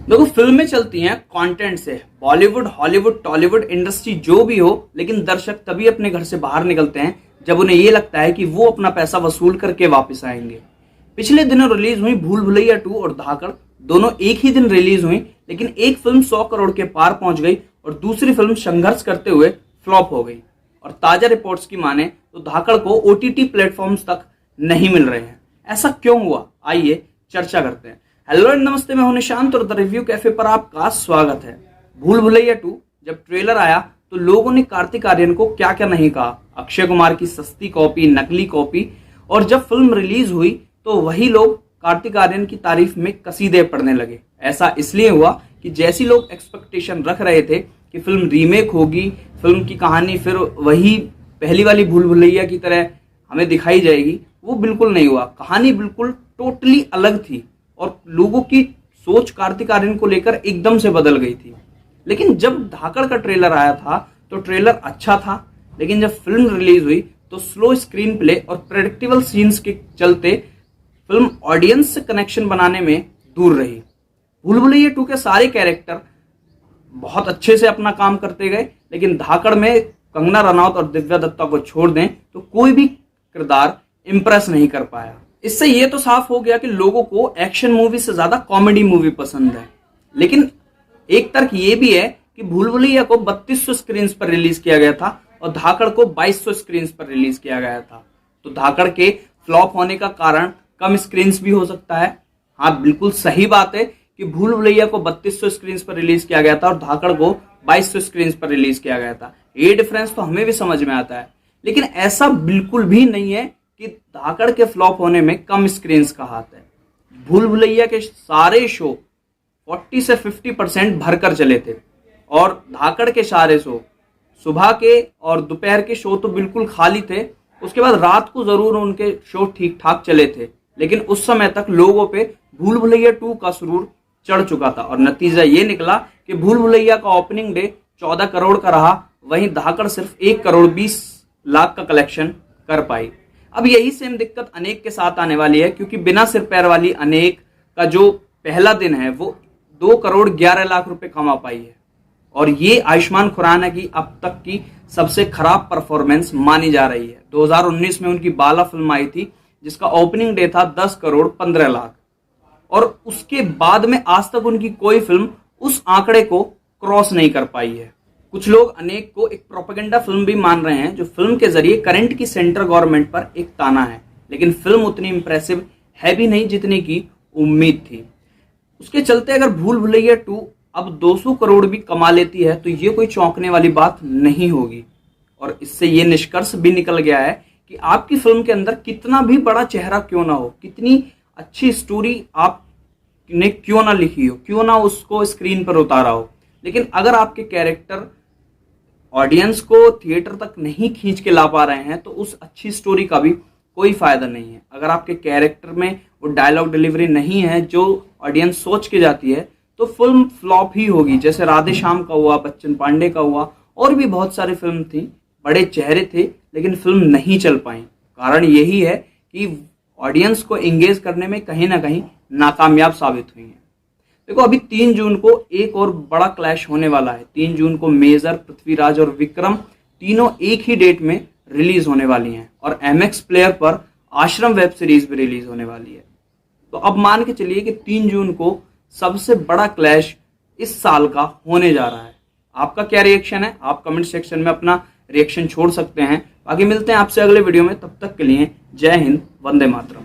देखो, फिल्में चलती हैं कंटेंट से। बॉलीवुड, हॉलीवुड, टॉलीवुड इंडस्ट्री जो भी हो, लेकिन दर्शक तभी अपने घर से बाहर निकलते हैं जब उन्हें ये लगता है कि वो अपना पैसा वसूल करके वापस आएंगे। पिछले दिनों रिलीज हुई भूल भुलैया 2 और धाकड़, दोनों एक ही दिन रिलीज हुई, लेकिन एक फिल्म 100 करोड़ के पार पहुंच गई और दूसरी फिल्म संघर्ष करते हुए फ्लॉप हो गई। और ताजा रिपोर्ट्स की माने तो धाकड़ को OTT प्लेटफॉर्म्स तक नहीं मिल रहे हैं। ऐसा क्यों हुआ, आइए चर्चा करते हैं। हेलो एंड नमस्ते, मैं हूं निशांत और द रिव्यू कैफे पर आपका स्वागत है। भूल भुलैया 2 जब ट्रेलर आया तो लोगों ने कार्तिक आर्यन को क्या क्या नहीं कहा, अक्षय कुमार की सस्ती कॉपी, नकली कॉपी। और जब फिल्म रिलीज हुई तो वही लोग कार्तिक आर्यन की तारीफ में कसीदे पढ़ने लगे। ऐसा इसलिए हुआ कि जैसी लोग एक्सपेक्टेशन रख रहे थे कि फिल्म रीमेक होगी, फिल्म की कहानी फिर वही पहली वाली भूल भुलैया की तरह हमें दिखाई जाएगी, वो बिल्कुल नहीं हुआ। कहानी बिल्कुल टोटली अलग थी और लोगों की सोच कार्तिक आर्यन को लेकर एकदम से बदल गई थी। लेकिन जब धाकड़ का ट्रेलर आया था तो ट्रेलर अच्छा था, लेकिन जब फिल्म रिलीज हुई तो स्लो स्क्रीन प्ले और प्रेडिक्टेबल सीन्स के चलते फिल्म ऑडियंस से कनेक्शन बनाने में दूर रही। भूल भुलैया 2 के सारे कैरेक्टर बहुत अच्छे से अपना काम करते गए, लेकिन धाकड़ में कंगना रनौत और दिव्या दत्ता को छोड़ दें तो कोई भी किरदार इंप्रेस नहीं कर पाया। इससे ये तो साफ हो गया कि लोगों को एक्शन मूवी से ज्यादा कॉमेडी मूवी पसंद है। लेकिन एक तर्क ये भी है कि भूल भुलैया को 3200 स्क्रीन पर रिलीज किया गया था और धाकड़ को 2200 स्क्रीन पर रिलीज किया गया था। तो धाकड़ के फ्लॉप होने का कारण कम स्क्रीन भी हो सकता है। हाँ, बिल्कुल सही बात है कि भूल भुलैया को 3200 स्क्रीन पर रिलीज किया गया था और धाकड़ को 2200 स्क्रीन पर रिलीज किया गया था। ये डिफरेंस तो हमें भी समझ में आता है, लेकिन ऐसा बिल्कुल भी नहीं है कि धाकड़ के फ्लॉप होने में कम स्क्रीन का हाथ है। भूल भुलैया के सारे शो 40 से 50% भरकर चले थे और धाकड़ के सारे शो सुबह के और दोपहर के शो तो बिल्कुल खाली थे। उसके बाद रात को जरूर उनके शो ठीक ठाक चले थे, लेकिन उस समय तक लोगों पे भूल भुलैया 2 का सुरूर चढ़ चुका था और नतीजा ये निकला कि भूल भुलैया का ओपनिंग डे 14 करोड़ का रहा, वहीं धाकड़ सिर्फ 1 करोड़ 20 लाख का कलेक्शन कर पाई। अब यही सेम दिक्कत अनेक के साथ आने वाली है, क्योंकि बिना सिर पैर वाली अनेक का जो पहला दिन है वो 2 करोड़ 11 लाख रुपए कमा पाई है और ये आयुष्मान खुराना की अब तक की सबसे खराब परफॉर्मेंस मानी जा रही है। 2019 में उनकी बाला फिल्म आई थी जिसका ओपनिंग डे था 10 करोड़ 15 लाख और उसके बाद में आज तक उनकी कोई फिल्म उस आंकड़े को क्रॉस नहीं कर पाई है। कुछ लोग अनेक को एक प्रोपेगेंडा फिल्म भी मान रहे हैं, जो फिल्म के जरिए करंट की सेंट्रल गवर्नमेंट पर एक ताना है, लेकिन फिल्म उतनी इंप्रेसिव है भी नहीं जितनी की उम्मीद थी। उसके चलते अगर भूल भुलैया 2 अब 200 करोड़ भी कमा लेती है तो ये कोई चौंकने वाली बात नहीं होगी। और इससे ये निष्कर्ष भी निकल गया है कि आपकी फिल्म के अंदर कितना भी बड़ा चेहरा क्यों ना हो, कितनी अच्छी स्टोरी आपने क्यों ना लिखी हो, क्यों ना उसको स्क्रीन पर उतारा हो, लेकिन अगर आपके कैरेक्टर ऑडियंस को थिएटर तक नहीं खींच के ला पा रहे हैं तो उस अच्छी स्टोरी का भी कोई फायदा नहीं है। अगर आपके कैरेक्टर में वो डायलॉग डिलीवरी नहीं है जो ऑडियंस सोच के जाती है तो फिल्म फ्लॉप ही होगी। जैसे राधे श्याम का हुआ, बच्चन पांडे का हुआ, और भी बहुत सारी फिल्म थी, बड़े चेहरे थे, लेकिन फिल्म नहीं चल पाई। कारण यही है कि ऑडियंस को एंगेज करने में कहीं ना कहीं नाकामयाब साबित हुई है। देखो, अभी 3 जून को एक और बड़ा क्लैश होने वाला है। 3 जून को मेजर, पृथ्वीराज और विक्रम तीनों एक ही डेट में रिलीज होने वाली हैं और MX प्लेयर पर आश्रम वेब सीरीज भी रिलीज होने वाली है। तो अब मान के चलिए कि 3 जून को सबसे बड़ा क्लैश इस साल का होने जा रहा है। आपका क्या रिएक्शन है? आप कमेंट सेक्शन में अपना रिएक्शन छोड़ सकते हैं। बाकी मिलते हैं आपसे अगले वीडियो में, तब तक के लिए जय हिंद, वंदे मातरम।